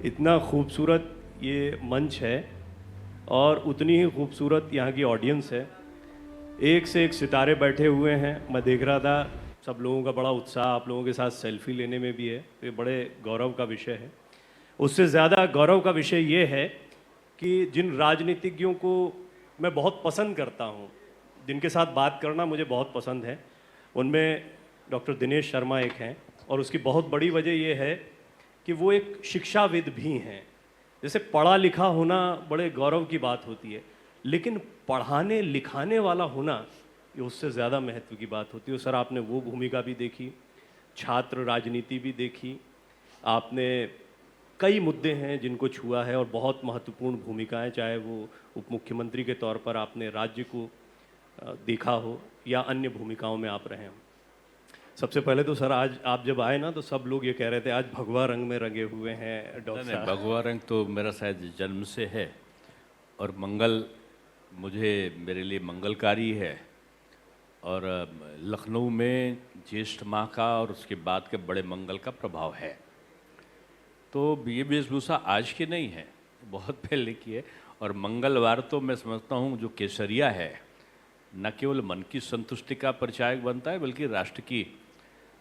इतना खूबसूरत ये मंच है और उतनी ही खूबसूरत यहाँ की ऑडियंस है। एक से एक सितारे बैठे हुए हैं। मैं देख रहा था सब लोगों का बड़ा उत्साह आप लोगों के साथ सेल्फी लेने में भी है, तो ये बड़े गौरव का विषय है। उससे ज़्यादा गौरव का विषय ये है कि जिन राजनीतिज्ञों को मैं बहुत पसंद करता हूँ, जिनके साथ बात करना मुझे बहुत पसंद है, उनमें डॉक्टर दिनेश शर्मा एक हैं। और उसकी बहुत बड़ी वजह ये है कि वो एक शिक्षाविद भी हैं। जैसे पढ़ा लिखा होना बड़े गौरव की बात होती है, लेकिन पढ़ाने लिखाने वाला होना ये उससे ज़्यादा महत्व की बात होती है। सर, आपने वो भूमिका भी देखी, छात्र राजनीति भी देखी, आपने कई मुद्दे हैं जिनको छुआ है और बहुत महत्वपूर्ण भूमिकाएं, चाहे वो उप मुख्यमंत्री के तौर पर आपने राज्य को देखा हो या अन्य भूमिकाओं में आप रहे हो। सबसे पहले तो सर, आज आप जब आए ना तो सब लोग ये कह रहे थे आज भगवा रंग में रंगे हुए हैं डॉक्टर साहब। भगवा रंग तो मेरा शायद जन्म से है और मंगल मुझे मेरे लिए मंगलकारी है। और लखनऊ में ज्येष्ठ माह का और उसके बाद के बड़े मंगल का प्रभाव है। तो ये वेशभूषा आज की नहीं है, बहुत पहले की है। और मंगलवार तो मैं समझता हूँ जो केसरिया है, न केवल मन की संतुष्टि का परिचायक बनता है बल्कि राष्ट्र की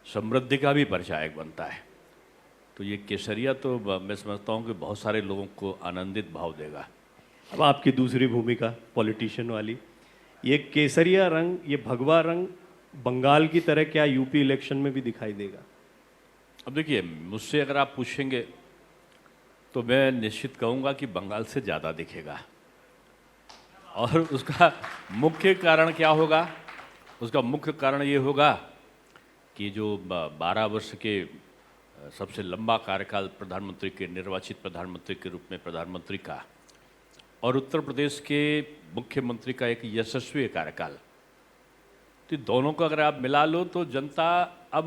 समृद्धि का भी परिचायक बनता है। तो ये केसरिया तो मैं समझता हूँ कि बहुत सारे लोगों को आनंदित भाव देगा। अब आपकी दूसरी भूमिका पॉलिटिशियन वाली, ये केसरिया रंग, ये भगवा रंग बंगाल की तरह क्या यूपी इलेक्शन में भी दिखाई देगा? अब देखिए, मुझसे अगर आप पूछेंगे तो मैं निश्चित कहूँगा कि बंगाल से ज़्यादा दिखेगा। और उसका मुख्य कारण क्या होगा? उसका मुख्य कारण ये होगा कि जो 12 वर्ष के सबसे लंबा कार्यकाल प्रधानमंत्री के, निर्वाचित प्रधानमंत्री के रूप में प्रधानमंत्री का, और उत्तर प्रदेश के मुख्यमंत्री का एक यशस्वी कार्यकाल, तो दोनों को अगर आप मिला लो तो जनता अब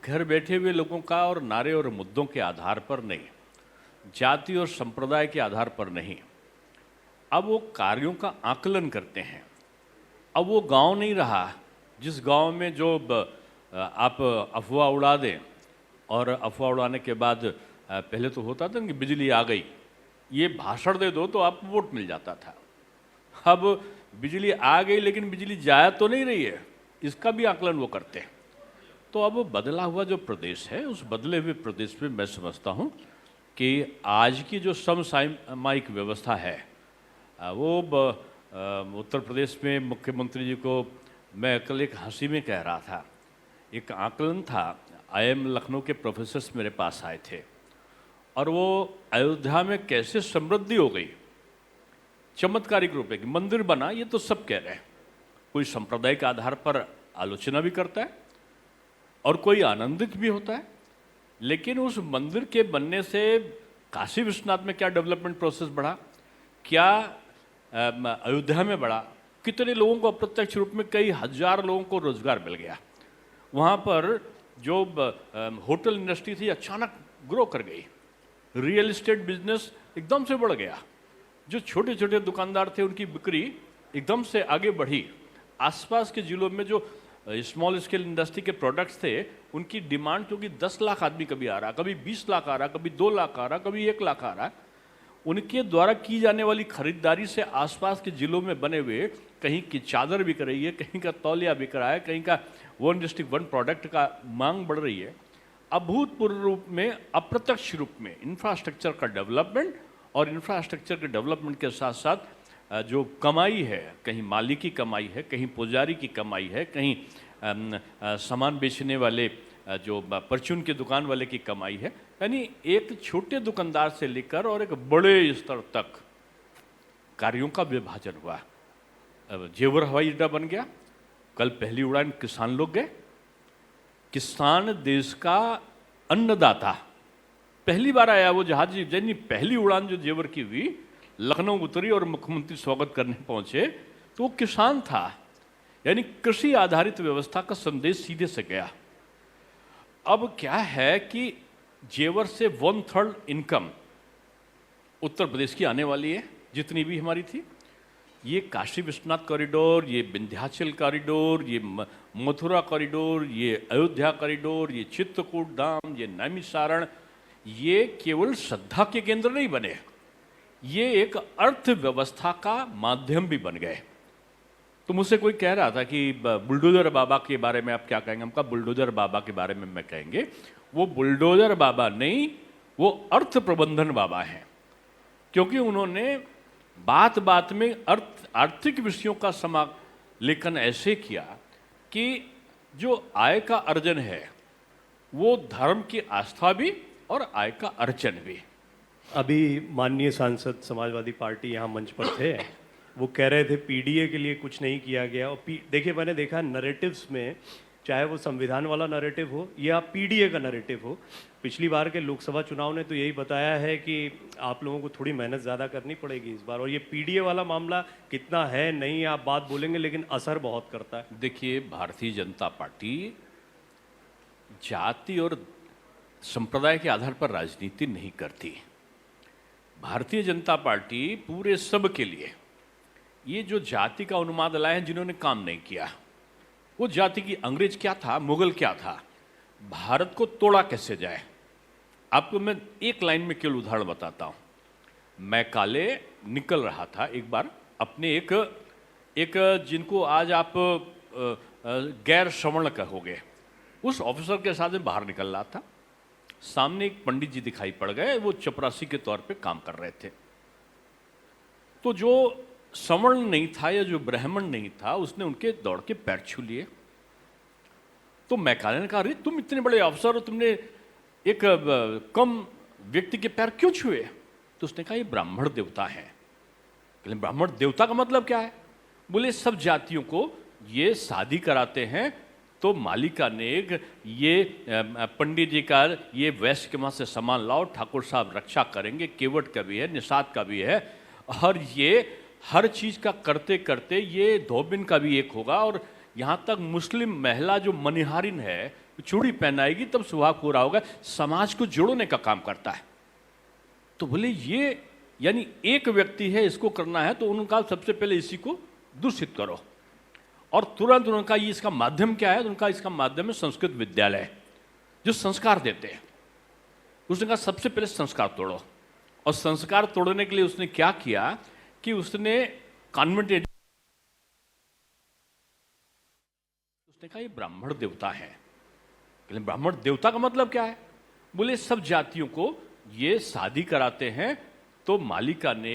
घर बैठे हुए लोगों का और नारे और मुद्दों के आधार पर नहीं, जाति और संप्रदाय के आधार पर नहीं, अब वो कार्यों का आकलन करते हैं। अब वो गांव नहीं रहा जिस गांव में जो आप अफवाह उड़ा दें और अफवाह उड़ाने के बाद पहले तो होता था कि बिजली आ गई, ये भाषण दे दो तो आपको वोट मिल जाता था। अब बिजली आ गई लेकिन बिजली जाया तो नहीं रही है, इसका भी आकलन वो करते हैं। तो अब बदला हुआ जो प्रदेश है, उस बदले हुए प्रदेश में मैं समझता हूँ कि आज की जो समसामयिक व्यवस्था है वो उत्तर प्रदेश में मुख्यमंत्री जी को मैं कल एक हंसी में कह रहा था, एक आकलन था। IIM लखनऊ के प्रोफेसर्स मेरे पास आए थे और वो अयोध्या में कैसे समृद्धि हो गई, चमत्कारिक रूप है कि मंदिर बना, ये तो सब कह रहे हैं। कोई सांप्रदायिक आधार पर आलोचना भी करता है और कोई आनंदित भी होता है, लेकिन उस मंदिर के बनने से काशी विश्वनाथ में क्या डेवलपमेंट प्रोसेस बढ़ा, क्या अयोध्या में बढ़ा, कितने लोगों को अप्रत्यक्ष रूप में कई हजार लोगों को रोजगार मिल गया। वहाँ पर जो होटल इंडस्ट्री थी अचानक ग्रो कर गई, रियल एस्टेट बिजनेस एकदम से बढ़ गया, जो छोटे छोटे दुकानदार थे उनकी बिक्री एकदम से आगे बढ़ी। आसपास के जिलों में जो स्मॉल स्केल इंडस्ट्री के प्रोडक्ट्स थे उनकी डिमांड, क्योंकि 10 लाख आदमी कभी आ रहा, कभी 20 लाख आ रहा, कभी 2 लाख आ रहा, कभी 1 लाख आ रहा, उनके द्वारा की जाने वाली खरीदारी से आसपास के जिलों में बने हुए, कहीं की चादर बिक रही है, कहीं का तौलिया बिक रहा है, कहीं का वन डिस्ट्रिक्ट वन प्रोडक्ट का मांग बढ़ रही है। अभूतपूर्व रूप में, अप्रत्यक्ष रूप में इंफ्रास्ट्रक्चर का डेवलपमेंट, और इंफ्रास्ट्रक्चर के डेवलपमेंट के साथ साथ जो कमाई है, कहीं माली की कमाई है, कहीं पुजारी की कमाई है, कहीं सामान बेचने वाले जो परचून की दुकान वाले की कमाई है, यानी एक छोटे दुकानदार से लेकर और एक बड़े स्तर तक कार्यों का विभाजन हुआ। जेवर हवाई अड्डा बन गया, कल पहली उड़ान किसान लोग गए। किसान देश का अन्नदाता, पहली बार आया वो जहाज, यानी पहली उड़ान जो जेवर की हुई, लखनऊ उतरी और मुख्यमंत्री स्वागत करने पहुंचे तो वो किसान था। यानी कृषि आधारित व्यवस्था का संदेश सीधे से गया। अब क्या है कि जेवर से 1/3 इनकम उत्तर प्रदेश की आने वाली है, जितनी भी हमारी थी। ये काशी विश्वनाथ कॉरिडोर, ये विंध्याचल कॉरिडोर, ये मथुरा कॉरिडोर, ये अयोध्या कॉरिडोर, ये चित्रकूट धाम, ये नैमिषारण, ये केवल श्रद्धा के केंद्र नहीं बने, ये एक अर्थव्यवस्था का माध्यम भी बन गए। तो मुझसे कोई कह रहा था कि बुलडोजर बाबा के बारे में आप क्या कहेंगे? हम कहा बुलडोजर बाबा के बारे में मैं कहेंगे, वो बुलडोजर बाबा नहीं, वो अर्थ प्रबंधन बाबा हैं, क्योंकि उन्होंने बात बात में आर्थिक विषयों का समालेखन ऐसे किया कि जो आय का अर्जन है वो धर्म की आस्था भी और आय का अर्जन भी। अभी माननीय सांसद समाजवादी पार्टी यहाँ मंच पर थे, वो कह रहे थे पीडीए के लिए कुछ नहीं किया गया। और देखिए, मैंने देखा नैरेटिव्स में, चाहे वो संविधान वाला नैरेटिव हो या पीडीए का नैरेटिव हो, पिछली बार के लोकसभा चुनाव ने तो यही बताया है कि आप लोगों को थोड़ी मेहनत ज़्यादा करनी पड़ेगी इस बार। और ये पीडीए वाला मामला कितना है नहीं आप बात बोलेंगे, लेकिन असर बहुत करता है। देखिए, भारतीय जनता पार्टी जाति और संप्रदाय के आधार पर राजनीति नहीं करती। भारतीय जनता पार्टी पूरे सब के लिए, ये जो जाति का उन्माद लाए हैं जिन्होंने काम नहीं किया, वो जाति की अंग्रेज क्या था, मुगल क्या था, भारत को तोड़ा कैसे जाए। आपको मैं एक लाइन में केवल उदाहरण बताता हूं। मैं काले निकल रहा था एक बार अपने एक जिनको आज आप गैर श्रवण कहोगे, उस ऑफिसर के साथ में बाहर निकल रहा था। सामने एक पंडित जी दिखाई पड़ गए, वो चपरासी के तौर पे काम कर रहे थे। तो जो सवर्ण नहीं था या जो ब्राह्मण नहीं था, उसने उनके दौड़ के पैर छू लिए। तो मैकाले ने कहा, अरे तुम इतने बड़े अफसर हो, तुमने एक कम व्यक्ति के पैर क्यों छुए? तो उसने कहा, ये ब्राह्मण देवता है। लेकिन ब्राह्मण देवता का मतलब क्या है? बोले सब जातियों को ये शादी कराते हैं तो मालिका ने ये पंडित जी का ये वैश्य के वहां से सामान लाओ, ठाकुर साहब रक्षा करेंगे, केवट का भी है, निषाद का भी है, और ये हर चीज का करते करते ये धोबिन का भी एक होगा, और यहाँ तक मुस्लिम महिला जो मनिहारिन है चूड़ी पहनाएगी तब सुहाग पूरा होगा। समाज को जोड़ने का काम करता है। तो बोले ये यानी एक व्यक्ति है, इसको करना है तो उनका सबसे पहले इसी को दूषित करो। और तुरंत उनका ये इसका माध्यम क्या है? उनका इसका माध्यम है संस्कृत विद्यालय, जो संस्कार देते हैं। उसने कहा सबसे पहले संस्कार तोड़ो। और संस्कार तोड़ने के लिए उसने क्या किया कि उसने कॉन्वेंट, उसने कहा ये ब्राह्मण देवता है। लेकिन ब्राह्मण देवता का मतलब क्या है? बोले सब जातियों को ये शादी कराते हैं तो मालिका ने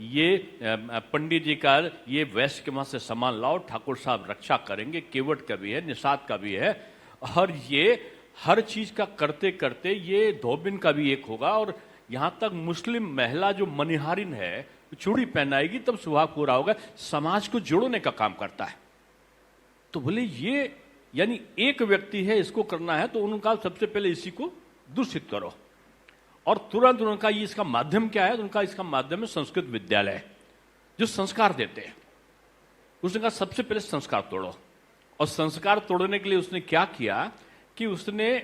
ये पंडित जी का ये वैश्य के वहां से सामान लाओ, ठाकुर साहब रक्षा करेंगे, केवट का भी है, निषाद का भी है, और ये हर चीज का करते करते ये धोबिन का भी एक होगा, और यहां तक मुस्लिम महिला जो मनिहारिन है चूड़ी पहनाएगी तब सुहाग पूरा होगा। समाज को जोड़ने का काम करता है। तो बोले ये यानी एक व्यक्ति है, इसको करना है तो उनका सबसे पहले इसी को दूषित करो। और तुरंत उनका ये इसका माध्यम क्या है? उनका इसका माध्यम है संस्कृत विद्यालय, जो संस्कार देते हैं। उसने कहा सबसे पहले संस्कार तोड़ो। और संस्कार तोड़ने के लिए उसने क्या किया कि उसने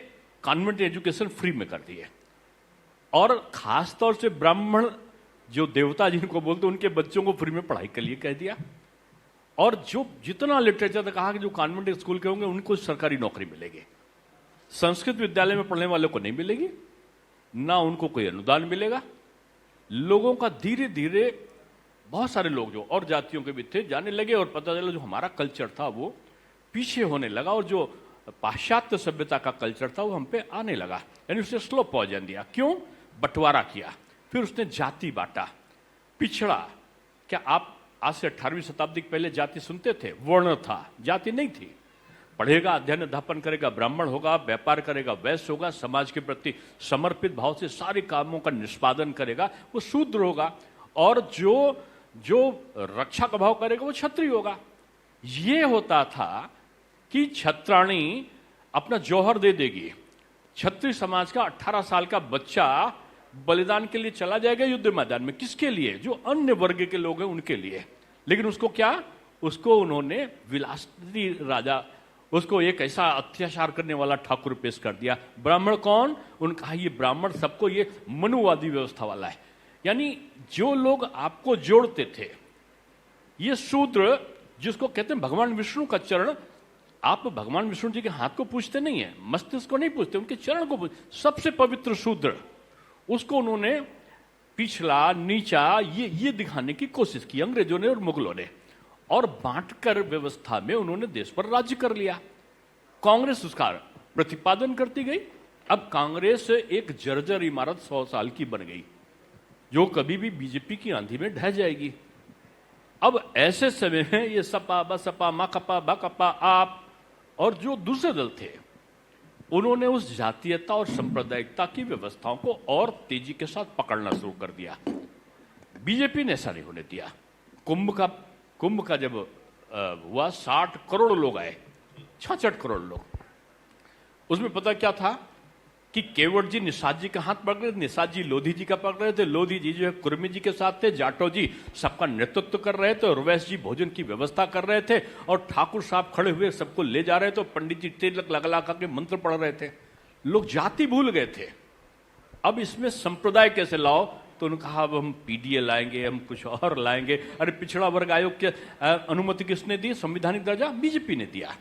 कॉन्वेंट एजुकेशन फ्री में कर दिए, और खासतौर से ब्राह्मण जो देवता जिनको बोलते उनके बच्चों को फ्री में पढ़ाई के लिए कह दिया। और जो जितना लिटरेचर था, कहा कि जो कॉन्वेंट स्कूल के होंगे उनको सरकारी नौकरी मिलेगी, संस्कृत विद्यालय में पढ़ने वालों को नहीं मिलेगी, ना उनको कोई अनुदान मिलेगा। लोगों का धीरे धीरे बहुत सारे लोग जो और जातियों के भी थे जाने लगे, और पता चला जो हमारा कल्चर था वो पीछे होने लगा, और जो पाश्चात्य सभ्यता का कल्चर था वो हम पे आने लगा। यानी उसने स्लो पॉइजन दिया। क्यों? बंटवारा किया। फिर उसने जाति बांटा, पिछड़ा। क्या आप आज से 18वीं शताब्दी के पहले जाति सुनते थे? वर्ण था, जाति नहीं थी। पढ़ेगा, अध्ययन अध्यापन करेगा, ब्राह्मण होगा, व्यापार करेगा, वैश्य होगा, समाज के प्रति समर्पित भाव से सारे कामों का निष्पादन करेगा, वो शूद्र होगा, और जो रक्षा का भाव करेगा वो क्षत्रिय होगा। ये होता था कि क्षत्राणी अपना जौहर दे देगी, क्षत्रिय समाज का 18 साल का बच्चा बलिदान के लिए चला जाएगा युद्ध मैदान में। किसके लिए? जो अन्य वर्ग के लोग हैं उनके लिए। लेकिन उसको क्या, उसको उन्होंने विलासी राजा, उसको एक ऐसा अत्याचार करने वाला ठाकुर पेश कर दिया। ब्राह्मण कौन? उनका कहा ये ब्राह्मण सबको, ये मनुवादी व्यवस्था वाला है। यानी जो लोग आपको जोड़ते थे, ये शूद्र जिसको कहते हैं भगवान विष्णु का चरण, आप भगवान विष्णु जी के हाथ को पूछते नहीं है, मस्तिष्क को नहीं पूछते, उनके चरण को पूछते। सबसे पवित्र शूद्र उसको उन्होंने पिछला नीचा ये दिखाने की कोशिश की अंग्रेजों ने और मुगलों ने, और बांटकर व्यवस्था में उन्होंने देश पर राज्य कर लिया। कांग्रेस उसका प्रतिपादन करती गई। अब कांग्रेस एक जर्जर इमारत 100 साल की बन गई, जो कभी भी बीजेपी की आंधी में ढह जाएगी। अब ऐसे समय में ये सपा बसपा माकपा बकपा आप और जो दूसरे दल थे, उन्होंने उस जातीयता और सांप्रदायिकता की व्यवस्थाओं को और तेजी के साथ पकड़ना शुरू कर दिया। बीजेपी ने ऐसा नहीं होने दिया। कुंभ का जब हुआ 60 करोड़ लोग आए, 66 करोड़ लोग। उसमें पता क्या था कि केवट जी निषाद जी का हाथ पकड़ रहे थे, निषाद जी लोधी जी का पकड़ रहे थे, लोधी जी जो है कुर्मी जी के साथ थे, जाटो जी सबका नेतृत्व कर रहे थे, और वैश्य जी भोजन की व्यवस्था कर रहे थे, और ठाकुर साहब खड़े हुए सबको ले जा रहे थे, पंडित जी तिलक लगा लगा के मंत्र पढ़ रहे थे। लोग जाति भूल गए थे। अब इसमें संप्रदाय कैसे लाओ? तो उन्होंने कहा अब हम पीडीए लाएंगे, हम कुछ और लाएंगे। अरे पिछड़ा वर्ग आयोग की अनुमति किसने दी? संवैधानिक दर्जा बीजेपी ने दिया।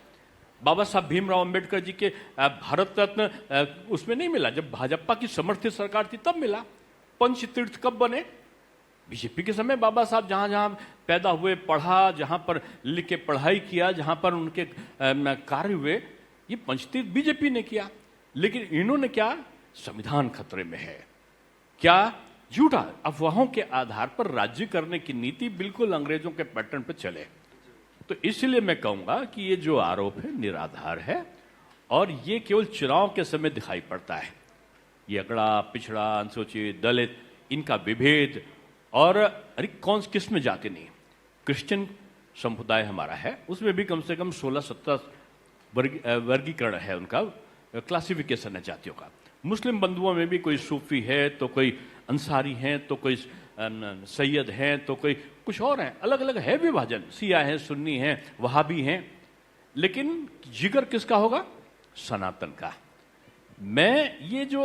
बाबा साहब भीमराव अंबेडकर जी के भारत रत्न उसमें नहीं मिला, जब भाजपा की समर्थित सरकार थी तब मिला। पंचतीर्थ कब बने? बीजेपी के समय। बाबा साहब जहां जहां पैदा हुए, पढ़ा, जहां पर लिख के पढ़ाई किया, जहां पर उनके कार्य हुए, ये पंचतीर्थ बीजेपी ने किया। लेकिन इन्होंने क्या? संविधान खतरे में है। क्या? झूठा अफवाहों के आधार पर राज्य करने की नीति बिल्कुल अंग्रेजों के पैटर्न पर चले। तो इसलिए मैं कहूंगा कि ये जो आरोप है निराधार है, और ये केवल चुनाव के समय दिखाई पड़ता है। ये अगड़ा पिछड़ा अनुसूचित दलित इनका विभेद, और अरे कौन किस में जाति नहीं। क्रिश्चियन समुदाय हमारा है, उसमें भी कम से कम 16-17 वर्गीकरण है, उनका क्लासिफिकेशन है जातियों का। मुस्लिम बंधुओं में भी कोई सूफी है, तो कोई अंसारी हैं, तो कोई सैयद हैं, तो कोई कुछ और हैं, अलग अलग है विभाजन। सिया हैं, सुन्नी हैं, वहाबी हैं, लेकिन जिगर किसका होगा? सनातन का। मैं ये जो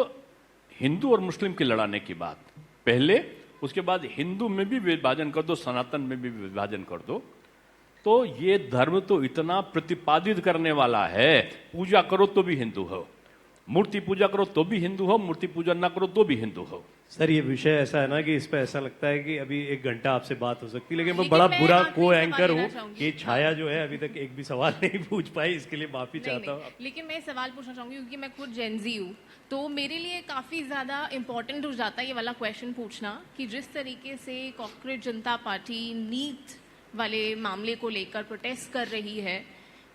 हिंदू और मुस्लिम की लड़ाने की बात पहले, उसके बाद हिंदू में भी विभाजन कर दो, सनातन में भी विभाजन कर दो, तो ये धर्म तो इतना प्रतिपादित करने वाला है, पूजा करो तो भी हिंदू हो, मूर्ति पूजा करो तो भी हिंदू हो, मूर्ति पूजा ना करो तो भी हिंदू हो। सर ये विषय ऐसा है ना कि इस पे ऐसा लगता है कि अभी 1 घंटा आपसे बात हो सकती है, लेकिन मैं लेकिन बड़ा मैं बुरा आखिरी को सवाल एंकर लेना हूँ चाहूंगी। कि छाया जो है अभी तक एक भी सवाल नहीं पूछ पाई, इसके लिए माफी चाहता हूँ। लेकिन मैं सवाल पूछना चाहूंगी क्योंकि मैं खुद जेनजी हूँ, तो मेरे लिए काफ़ी ज़्यादा इम्पोर्टेंट हो जाता है ये वाला क्वेश्चन पूछना कि जिस तरीके से कांग्रेस जनता पार्टी नीट वाले मामले को लेकर प्रोटेस्ट कर रही है,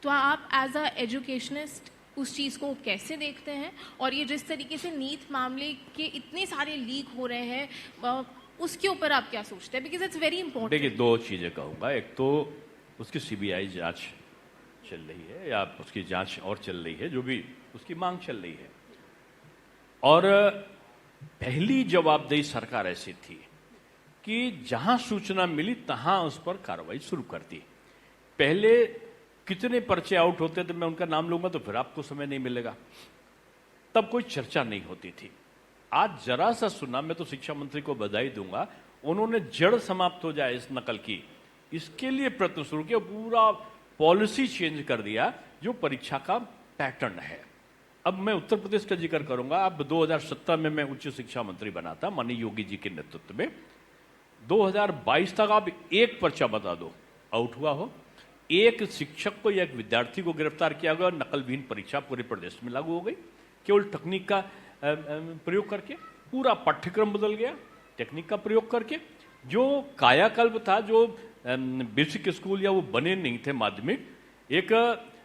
तो आप एज अ एजुकेशनिस्ट उस चीज़ को कैसे देखते हैं? और ये जिस तरीके से नीट मामले के इतने सारे लीक हो रहे हैं, उसके ऊपर आप क्या सोचते हैं? Because it's very important. देखिए, 2 चीजें कहूंगा। एक तो उसकी सीबीआई जांच चल रही है, या उसकी जांच और चल रही है, जो भी उसकी मांग चल रही है। और पहली जवाबदेही सरकार ऐसी थी कि जहां सूचना मिली तहां उस पर कार्रवाई शुरू कर दी। पहले कितने पर्चे आउट होते थे, मैं उनका नाम लूंगा तो फिर आपको समय नहीं मिलेगा, तब कोई चर्चा नहीं होती थी। आज जरा सा सुना, मैं तो शिक्षा मंत्री को बधाई दूंगा, उन्होंने जड़ समाप्त हो जाए इस नकल की, इसके लिए प्रयत्न शुरू किया, पूरा पॉलिसी चेंज कर दिया जो परीक्षा का पैटर्न है। अब मैं उत्तर प्रदेश का जिक्र करूंगा। अब 2017 में मैं उच्च शिक्षा मंत्री बना था माननीय योगी जी के नेतृत्व में। 2022 तक आप एक पर्चा बता दो आउट हुआ हो, एक शिक्षक को या एक विद्यार्थी को गिरफ्तार किया गया, नकलविहीन परीक्षा पूरे प्रदेश में लागू हो गई। केवल तकनीक का प्रयोग करके पूरा पाठ्यक्रम बदल गया, टेक्निक का प्रयोग करके। जो कायाकल्प था, जो बेसिक स्कूल या वो बने नहीं थे माध्यमिक, एक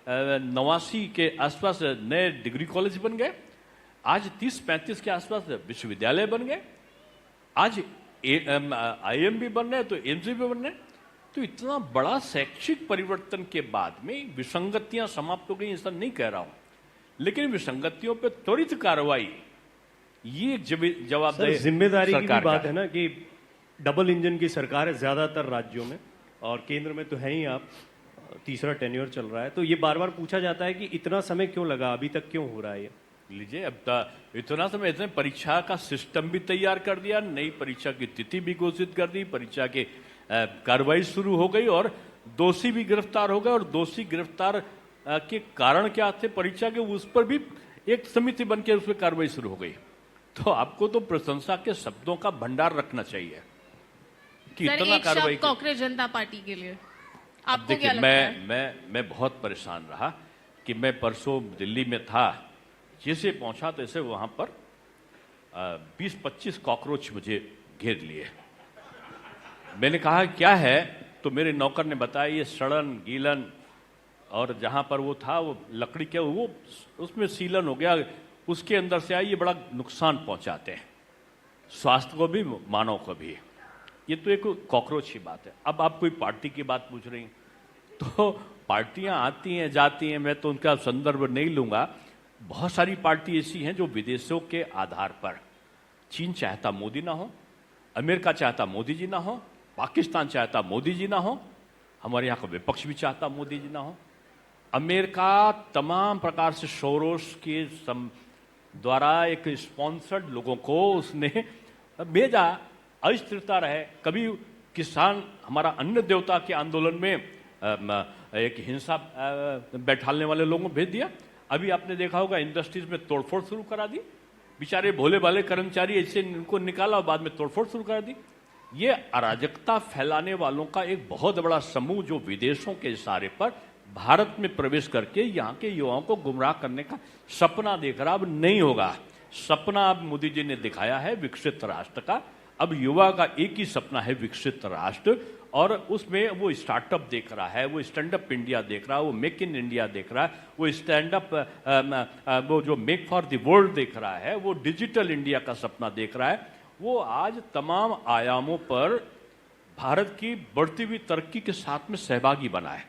89 के आसपास नए डिग्री कॉलेज बन गए, आज 30-35 के आसपास विश्वविद्यालय बन गए, आज IIM भी बन रहे हैं, तो एम्स भी बन रहे हैं। तो इतना बड़ा शैक्षिक परिवर्तन के बाद में विसंगतियां समाप्त हो गई, ऐसा नहीं कह रहा हूं, लेकिन विसंगतियों पर त्वरित कार्रवाई, ये जवाबदेही जिम्मेदारी की भी सरकार बात का है ना कि डबल इंजन की सरकार है ज्यादातर राज्यों में, और केंद्र में तो है ही आप, तीसरा टेन्योर चल रहा है। तो ये बार बार पूछा जाता है कि इतना समय क्यों लगा, अभी तक क्यों हो रहा है ये? लीजिए, अब इतना समय, इतने परीक्षा का सिस्टम भी तैयार कर दिया, नई परीक्षा की तिथि भी घोषित कर दी, परीक्षा के कार्रवाई शुरू हो गई, और दोषी भी गिरफ्तार हो गए, और दोषी गिरफ्तार के कारण क्या थे परीक्षा के, उस पर भी एक समिति बन के उस पर कार्रवाई शुरू हो गई। तो आपको तो प्रशंसा के शब्दों का भंडार रखना चाहिए कि सर इतना एक कार्रवाई शब्द कॉकरोच जनता पार्टी के लिए आपको देखिए क्या लगता है? मैं बहुत परेशान रहा कि मैं परसों दिल्ली में था, जैसे पहुंचा तैसे वहां पर 20-25 कॉकरोच मुझे घेर लिए। मैंने कहा क्या है, तो मेरे नौकर ने बताया ये सड़न गीलन, और जहां पर वो था वो लकड़ी के वो उसमें सीलन हो गया, उसके अंदर से आई, ये बड़ा नुकसान पहुंचाते हैं स्वास्थ्य को भी मानव को भी। ये तो एक कॉकरोच की बात है। अब आप कोई पार्टी की बात पूछ रही हैं, तो पार्टियां आती हैं जाती हैं, मैं तो उनका संदर्भ नहीं लूंगा। बहुत सारी पार्टी ऐसी हैं जो विदेशों के आधार पर, चीन चाहता मोदी ना हो, अमेरिका चाहता मोदी जी ना हो, पाकिस्तान चाहता मोदी जी ना हो, हमारे यहाँ का विपक्ष भी चाहता मोदी जी ना हो। अमेरिका तमाम प्रकार से सोरोस के द्वारा एक स्पॉन्सर्ड लोगों को उसने भेजा, अस्थिरता रहे। कभी किसान, हमारा अन्न देवता के आंदोलन में एक हिंसा बैठालने वाले लोगों को भेज दिया। अभी आपने देखा होगा इंडस्ट्रीज में तोड़फोड़ शुरू करा दी, बेचारे भोले भाले कर्मचारी ऐसे इनको निकाला और बाद में तोड़फोड़ शुरू करा दी। ये अराजकता फैलाने वालों का एक बहुत बड़ा समूह जो विदेशों के इशारे पर भारत में प्रवेश करके यहाँ के युवाओं को गुमराह करने का सपना देख रहा। अब नहीं होगा सपना, अब मोदी जी ने दिखाया है विकसित राष्ट्र का। अब युवा का एक ही सपना है विकसित राष्ट्र, और उसमें वो स्टार्टअप देख रहा है, वो स्टैंड अप इंडिया देख रहा है, वो मेक इन इंडिया देख रहा है, वो स्टैंड अप वो जो मेक फॉर द वर्ल्ड देख रहा है, वो डिजिटल इंडिया का सपना देख रहा है। वो आज तमाम आयामों पर भारत की बढ़ती हुई तरक्की के साथ में सहभागी बना है।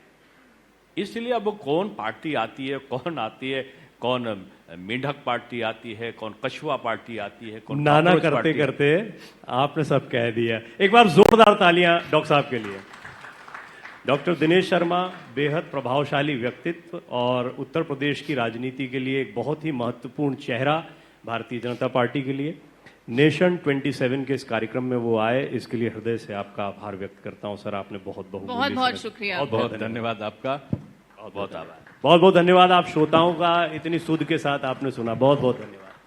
इसलिए अब कौन पार्टी आती है, कौन आती है, कौन मेंढक पार्टी आती है, कौन कछुआ पार्टी आती है, कौन नाना कॉकरोच करते पार्टी करते आपने सब कह दिया। एक बार जोरदार तालियां डॉक्टर साहब के लिए। डॉक्टर दिनेश शर्मा बेहद प्रभावशाली व्यक्तित्व और उत्तर प्रदेश की राजनीति के लिए एक बहुत ही महत्वपूर्ण चेहरा भारतीय जनता पार्टी के लिए। नेशन 27 के इस कार्यक्रम में वो आए, इसके लिए हृदय से आपका आभार व्यक्त करता हूं सर। आपने बहुत बहुत शुक्रिया। बहुत बहुत धन्यवाद आपका, बहुत बहुत आभार। बहुत बहुत धन्यवाद। आप श्रोताओं का इतनी सुध के साथ आपने सुना, बहुत बहुत धन्यवाद।